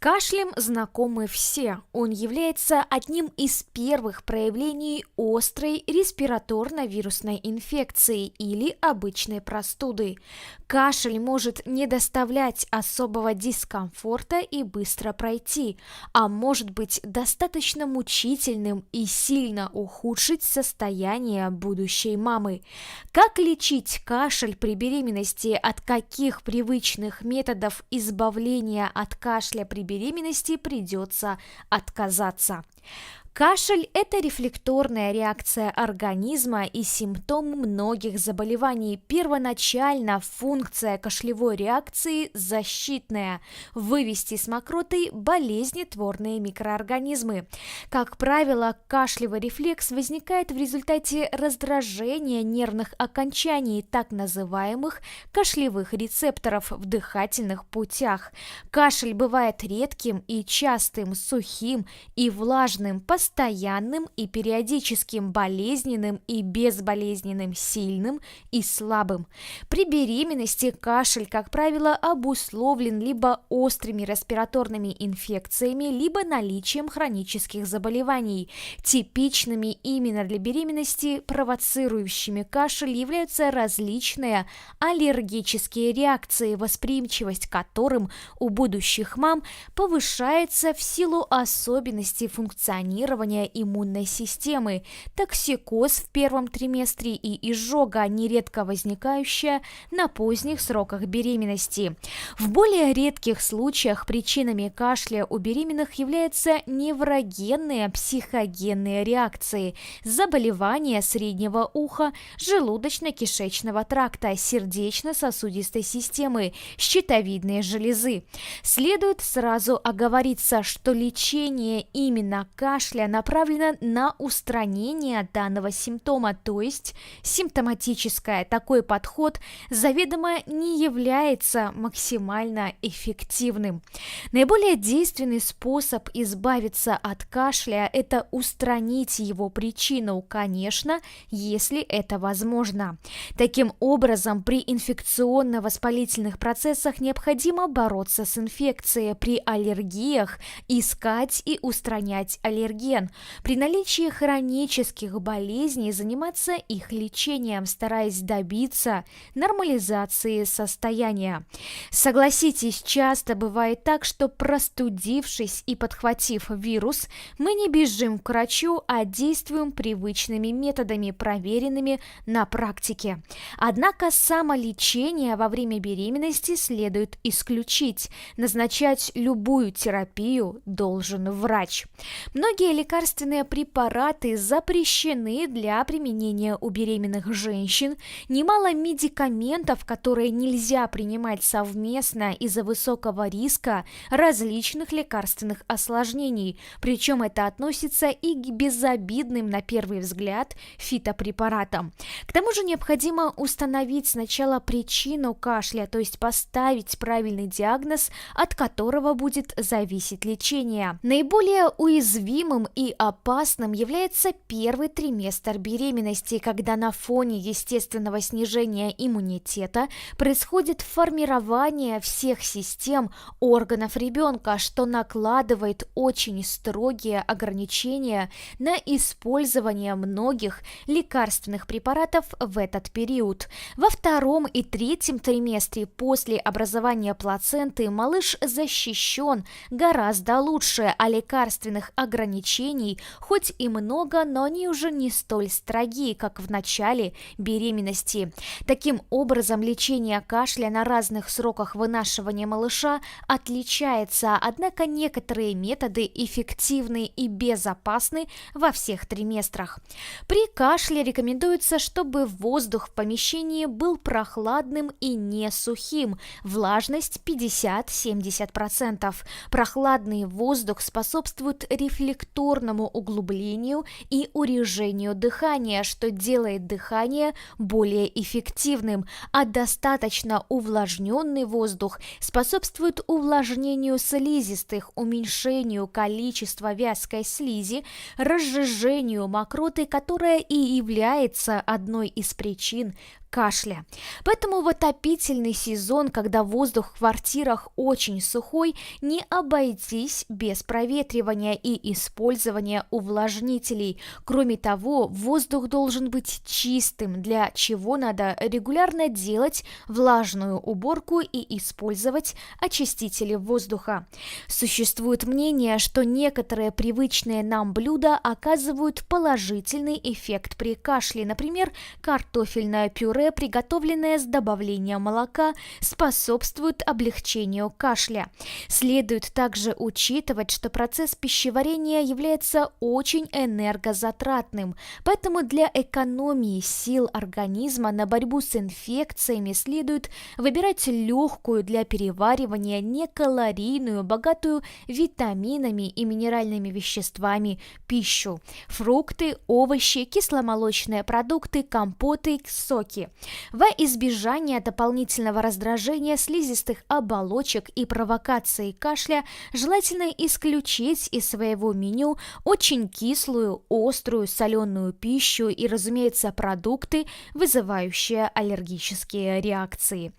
С кашлем знакомы все. Он является одним из первых проявлений острой респираторно-вирусной инфекции или обычной простуды. Кашель может не доставлять особого дискомфорта и быстро пройти, а может быть достаточно мучительным и сильно ухудшить состояние будущей мамы. Как лечить кашель при беременности? От каких привычных методов избавления от кашля при беременности придется отказаться? Кашель– это рефлекторная реакция организма и симптом многих заболеваний. Первоначально функция кашлевой реакции защитная– вывести с мокроты болезнетворные микроорганизмы. Как правило, кашлевый рефлекс возникает в результате раздражения нервных окончаний, так называемых кашлевых рецепторов в дыхательных путях. Кашель бывает редким и частым, сухим и влажным, постоянным и периодическим, болезненным и безболезненным, сильным и слабым. При беременности кашель, как правило, обусловлен либо острыми респираторными инфекциями, либо наличием хронических заболеваний. Типичными именно для беременности, провоцирующими кашель, являются различные аллергические реакции, восприимчивость к которым у будущих мам повышается в силу особенностей функционирования иммунной системы, токсикоз в первом триместре и изжога, нередко возникающая на поздних сроках беременности. В более редких случаях причинами кашля у беременных являются неврогенные психогенные реакции, заболевания среднего уха, желудочно-кишечного тракта, сердечно-сосудистой системы, щитовидной железы. Следует сразу оговориться, что лечение именно кашля направлено на устранение данного симптома, то есть симптоматическое. Такой подход заведомо не является максимально эффективным. Наиболее действенный способ избавиться от кашля – это устранить его причину, конечно, если это возможно. Таким образом, при инфекционно-воспалительных процессах необходимо бороться с инфекцией, при аллергиях искать и устранять аллерген. При наличии хронических болезней заниматься их лечением, стараясь добиться нормализации состояния. Согласитесь, часто бывает так, что простудившись и подхватив вирус, мы не бежим к врачу, а действуем привычными методами, проверенными на практике. Однако самолечение во время беременности следует исключить. Назначать любую терапию должен врач. Многие лекарственные препараты запрещены для применения у беременных женщин. Немало медикаментов, которые нельзя принимать совместно из-за высокого риска различных лекарственных осложнений. Причем это относится и к безобидным на первый взгляд фитопрепаратам. К тому же необходимо установить сначала причину кашля, то есть поставить правильный диагноз, от которого будет зависеть лечение. Наиболее уязвимым и опасным является первый триместр беременности, когда на фоне естественного снижения иммунитета происходит формирование всех систем органов ребенка, что накладывает очень строгие ограничения на использование многих лекарственных препаратов в этот период. Во втором и третьем триместре после образования плаценты малыш защищен гораздо лучше, а лекарственных ограничений хоть и много, но они уже не столь строги, как в начале беременности. Таким образом, лечение кашля на разных сроках вынашивания малыша отличается, однако некоторые методы эффективны и безопасны во всех триместрах. При кашле рекомендуется, чтобы воздух в помещении был прохладным и не сухим, влажность 50-70%. Прохладный воздух способствует рефлекторному углублению и урежению дыхания, что делает дыхание более эффективным, а достаточно увлажненный воздух способствует увлажнению слизистых, уменьшению количества вязкой слизи, разжижению мокроты, которая и является одной из причин кашля. Поэтому в отопительный сезон, когда воздух в квартирах очень сухой, не обойтись без проветривания и использования увлажнителей. Кроме того, воздух должен быть чистым, для чего надо регулярно делать влажную уборку и использовать очистители воздуха. Существует мнение, что некоторые привычные нам блюда оказывают положительный эффект при кашле. Например, картофельное пюре, приготовленное с добавлением молока, способствует облегчению кашля. Следует также учитывать, что процесс пищеварения является очень энергозатратным, поэтому для экономии сил организма на борьбу с инфекциями следует выбирать легкую для переваривания, некалорийную, богатую витаминами и минеральными веществами пищу: фрукты, овощи, кисломолочные продукты, компоты, соки. Во избежание дополнительного раздражения слизистых оболочек и провокации кашля желательно исключить из своего меню очень кислую, острую, соленую пищу и, разумеется, продукты, вызывающие аллергические реакции.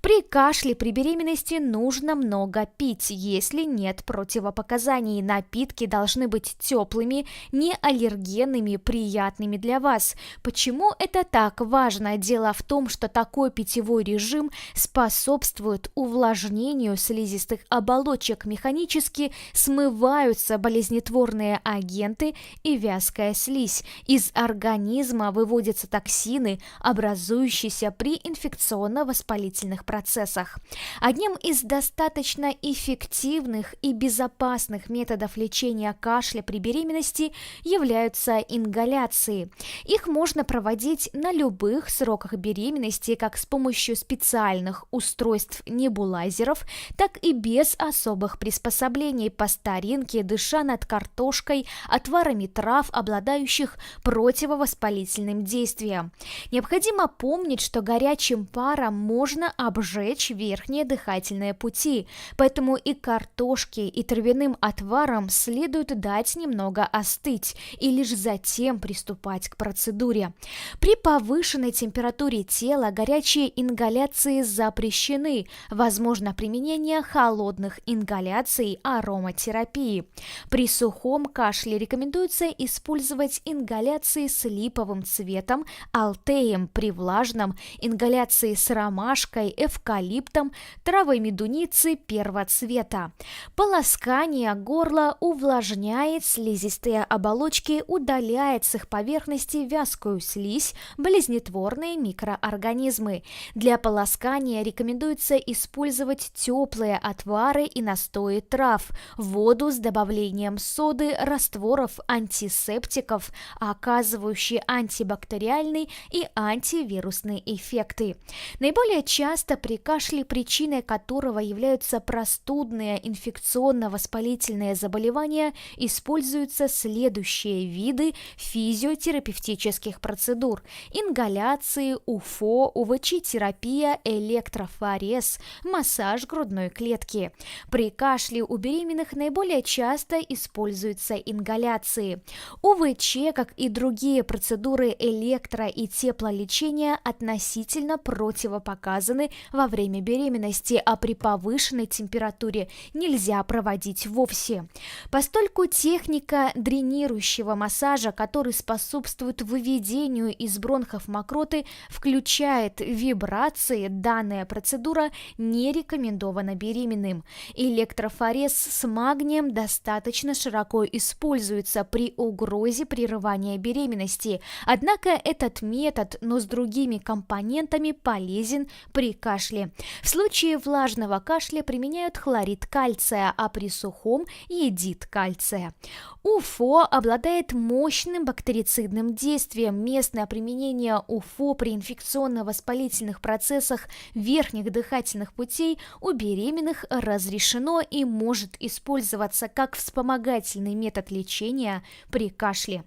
При кашле при беременности нужно много пить, если нет противопоказаний. Напитки должны быть теплыми, не аллергенными, приятными для вас. Почему это так важно? Дело в том, что такой питьевой режим способствует увлажнению слизистых оболочек, механически смываются болезнетворные агенты и вязкая слизь. Из организма выводятся токсины, образующиеся при инфекционно-воспалительных процессах. Одним из достаточно эффективных и безопасных методов лечения кашля при беременности являются ингаляции. Их можно проводить на любых сроках беременности, как с помощью специальных устройств небулайзеров, так и без особых приспособлений, по старинке, дыша над картошкой, отварами трав, обладающих противовоспалительным действием. Необходимо помнить, что горячим паром можно обжечь верхние дыхательные пути, поэтому и картошке, и травяным отварам следует дать немного остыть и лишь затем приступать к процедуре. При повышенной температуре тела горячие ингаляции запрещены. Возможно применение холодных ингаляций ароматерапии. При сухом кашле рекомендуется использовать ингаляции с липовым цветом, алтеем, при влажном ингаляции с ромашкой, эвкалиптом, травой медуницы первоцвета. Полоскание горла увлажняет слизистые оболочки, удаляет с их поверхности вязкую слизь, болезнетворные микроорганизмы. Для полоскания рекомендуется использовать теплые отвары и настои трав, воду с добавлением соды, растворов антисептиков, оказывающие антибактериальный и антивирусные эффекты. Наиболее часто при кашле, причиной которого являются простудные инфекционно-воспалительные заболевания, используются следующие виды физиотерапевтических процедур: ингаляции, УФО, УВЧ-терапия, электрофорез, массаж грудной клетки. При кашле у беременных наиболее часто используются ингаляции. УВЧ, как и другие процедуры электро- и теплолечения, относительно противопоказаны во время беременности, а при повышенной температуре нельзя проводить вовсе. Постольку техника дренирующего массажа, который способствует выведению из бронхов мокроты, включает вибрации, данная процедура не рекомендована беременным. Электрофорез с магнием достаточно широко используется при угрозе прерывания беременности, однако этот метод, но с другими компонентами, полезен при кашле. В случае влажного кашля применяют хлорид кальция, а при сухом – йодид кальция. УФО обладает мощным бактерицидным действием. Местное применение УФО при инфекционно-воспалительных процессах верхних дыхательных путей у беременных разрешено и может использоваться как вспомогательный метод лечения при кашле.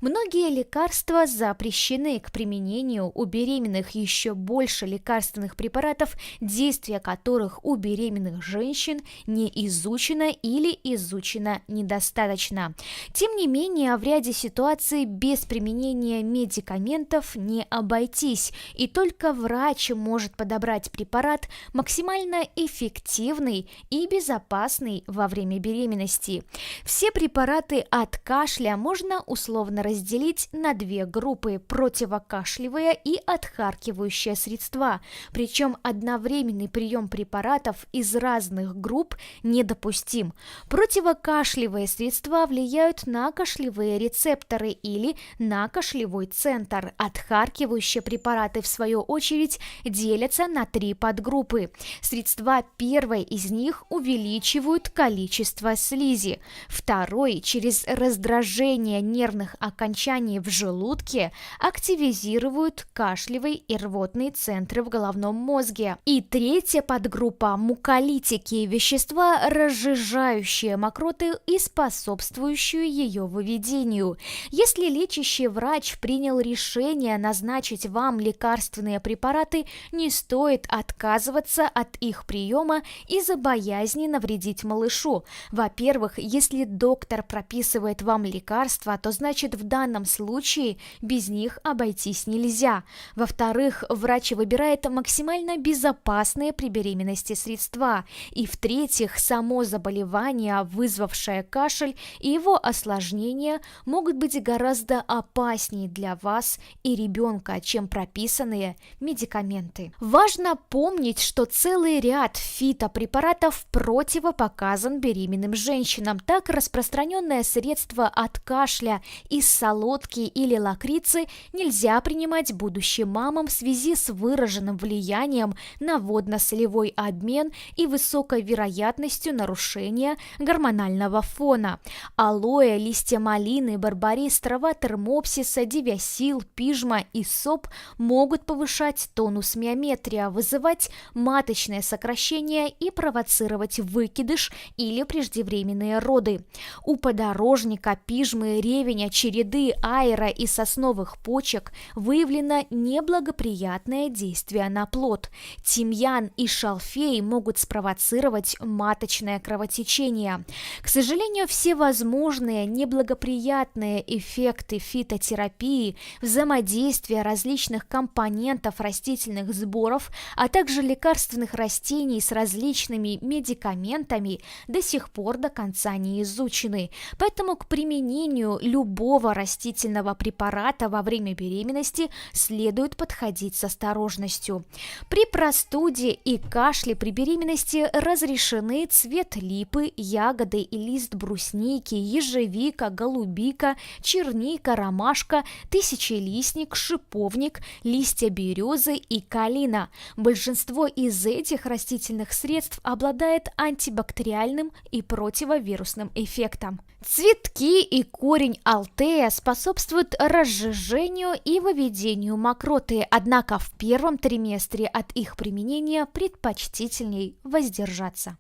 Многие лекарства запрещены к применению у беременных. Еще больше лекарственных препаратов, действие которых у беременных женщин не изучено или изучено недостаточно. Тем не менее, в ряде ситуаций без применения медикаментов не обойтись. обойтись, и только врач может подобрать препарат максимально эффективный и безопасный во время беременности. Все препараты от кашля можно условно разделить на две группы: противокашлевые и отхаркивающие средства. Причем одновременный прием препаратов из разных групп недопустим. Противокашлевые средства влияют на кашлевые рецепторы или на кашлевой центр. Отхаркивающие препараты, в свою очередь, делятся на три подгруппы. Средства первой из них увеличивают количество слизи. Второй, через раздражение нервных окончаний в желудке, активизируют кашлевые и рвотные центры в головном мозге. И третья подгруппа – муколитики, вещества, разжижающие мокроты и способствующие ее выведению. Если лечащий врач принял решение назначить вам лекарственные препараты, не стоит отказываться от их приема из-за боязни навредить малышу. Во-первых, если доктор прописывает вам лекарства, то значит в данном случае без них обойтись нельзя. Во-вторых, врач выбирает максимально безопасные при беременности средства. И в-третьих, само заболевание, вызвавшее кашель, и его осложнения могут быть гораздо опаснее для вас и ребенка, чем прописанные медикаменты. Важно помнить, что целый ряд фитопрепаратов противопоказан беременным женщинам. Так, распространенное средство от кашля из солодки или лакрицы нельзя принимать будущим мамам в связи с выраженным влиянием на водно-солевой обмен и высокой вероятностью нарушения гормонального фона. Алоэ, листья малины, барбарис, трава термопсиса, девиасил, пижма и соп могут повышать тонус миометрия, вызывать маточное сокращение и провоцировать выкидыш или преждевременные роды. У подорожника, пижмы, ревеня, череды, аэра и сосновых почек выявлено неблагоприятное действие на плод. Тимьян и шалфей могут спровоцировать маточное кровотечение. К сожалению, все возможные неблагоприятные эффекты фитотерапии, взаимодействия различных компонентов растительных сборов, а также лекарственных растений с различными медикаментами до сих пор до конца не изучены. Поэтому к применению любого растительного препарата во время беременности следует подходить с осторожностью. При простуде и кашле при беременности разрешены цвет липы, ягоды и лист брусники, ежевика, голубика, черника, ромашка, тысячелистник, шиповник, листья березы и калина. Большинство из этих растительных средств обладает антибактериальным и противовирусным эффектом. Цветки и корень алтея способствуют разжижению и выведению мокроты, однако в первом триместре от их применения предпочтительней воздержаться.